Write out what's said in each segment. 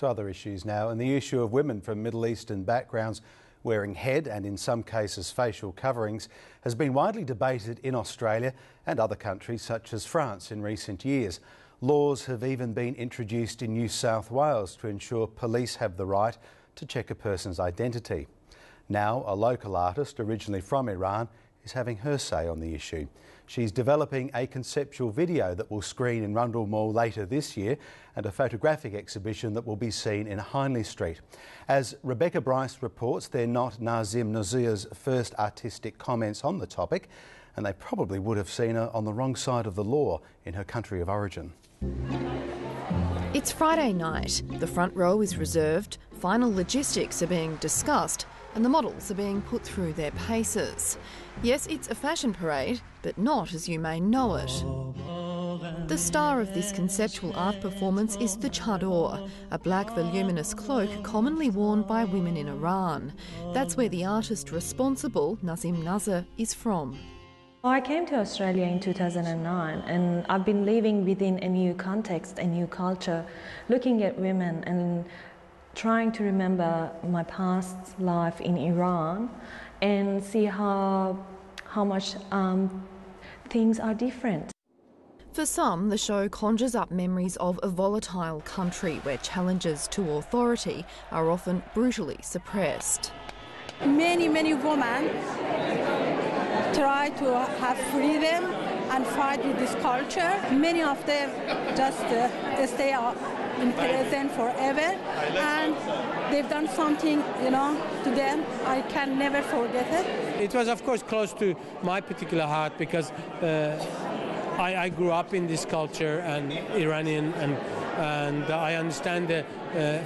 To other issues now, and the issue of women from Middle Eastern backgrounds wearing head and in some cases facial coverings has been widely debated in Australia and other countries such as France in recent years. Laws have even been introduced in New South Wales to ensure police have the right to check a person's identity. Now, a local artist originally from Iran is having her say on the issue. She's developing a conceptual video that will screen in Rundle Mall later this year and a photographic exhibition that will be seen in Hindley Street. As Rebecca Bryce reports, they're not Nasim Nasr's first artistic comments on the topic, and they probably would have seen her on the wrong side of the law in her country of origin. It's Friday night. The front row is reserved, final logistics are being discussed, and the models are being put through their paces. Yes, it's a fashion parade, but not as you may know it. The star of this conceptual art performance is the chador, a black voluminous cloak commonly worn by women in Iran. That's where the artist responsible, Nasim Nasr, is from. I came to Australia in 2009 and I've been living within a new context, a new culture, looking at women and trying to remember my past life in Iran and see how much things are different. For some, the show conjures up memories of a volatile country where challenges to authority are often brutally suppressed. Many women try to have freedom and fight with this culture. Many of them just stay in prison forever, and they've done something, to them. I can never forget it. It was, of course, close to my particular heart because I grew up in this culture and Iranian, and I understand the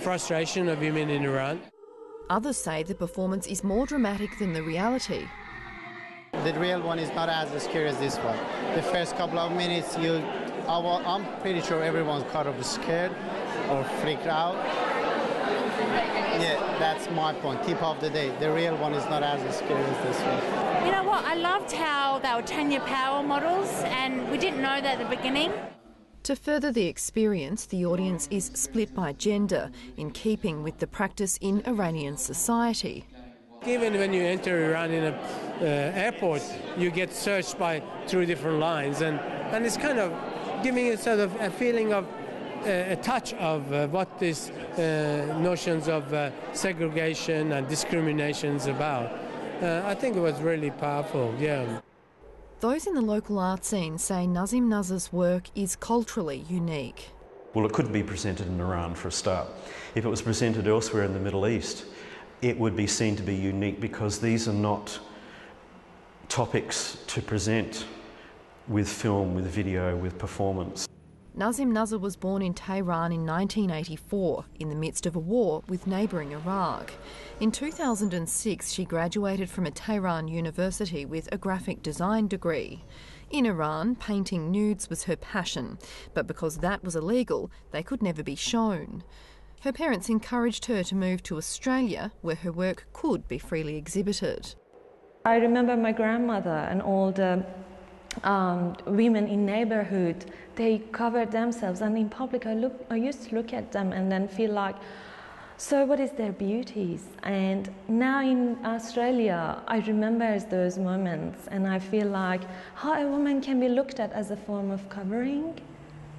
frustration of women in Iran. Others say the performance is more dramatic than the reality. The real one is not as scary as this one. The first couple of minutes, I'm pretty sure everyone's kind of scared or freaked out. Yeah, that's my point. Tip of the day. The real one is not as scary as this one. You know what? I loved how they were Tanya Power models, and we didn't know that at the beginning. To further the experience, the audience is split by gender, in keeping with the practice in Iranian society. Even when you enter Iran in an airport, you get searched by 3 different lines, and it's kind of giving you sort of a feeling of a touch of what these notions of segregation and discrimination is about. I think it was really powerful, yeah. Those in the local art scene say Nasim Nasr's work is culturally unique. Well, it couldn't be presented in Iran for a start. If it was presented elsewhere in the Middle East, it would be seen to be unique because these are not topics to present with film, with video, with performance. Nasim Nasr was born in Tehran in 1984, in the midst of a war with neighbouring Iraq. In 2006, she graduated from a Tehran university with a graphic design degree. In Iran, painting nudes was her passion, but because that was illegal, they could never be shown. Her parents encouraged her to move to Australia, where her work could be freely exhibited. I remember my grandmother and all the women in neighborhood, they covered themselves, and in public I used to look at them and then feel like, so what is their beauties? And now in Australia, I remember those moments and I feel like how a woman can be looked at as a form of covering,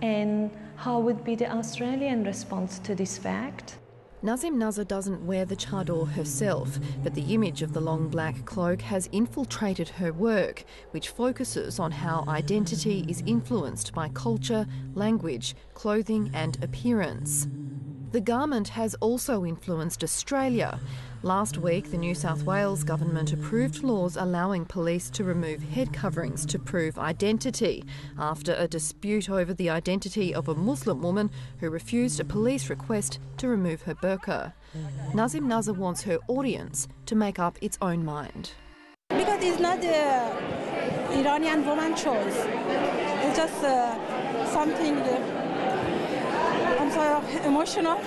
and how would be the Australian response to this fact? Nasim Nasr doesn't wear the chador herself, but the image of the long black cloak has infiltrated her work, which focuses on how identity is influenced by culture, language, clothing and appearance. The garment has also influenced Australia. Last week, the New South Wales government approved laws allowing police to remove head coverings to prove identity after a dispute over the identity of a Muslim woman who refused a police request to remove her burqa. Nasim Nasr wants her audience to make up its own mind. Because it's not the Iranian woman choice. It's just something, I'm so emotional,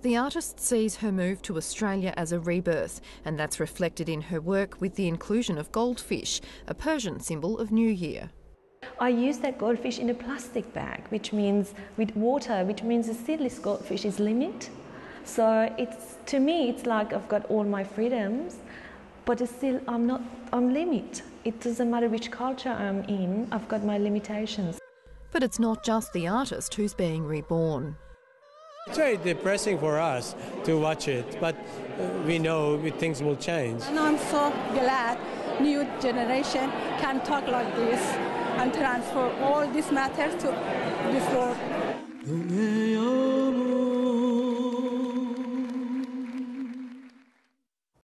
The artist sees her move to Australia as a rebirth, and that's reflected in her work with the inclusion of goldfish, a Persian symbol of New Year. I use that goldfish in a plastic bag, which means with water, which means the seedless goldfish is limit. So to me, it's like I've got all my freedoms, but it's still I'm limit. It doesn't matter which culture I'm in, I've got my limitations. But it's not just the artist who's being reborn. It's very depressing for us to watch it, but we know things will change. And I'm so glad new generation can talk like this and transfer all these matters to this world.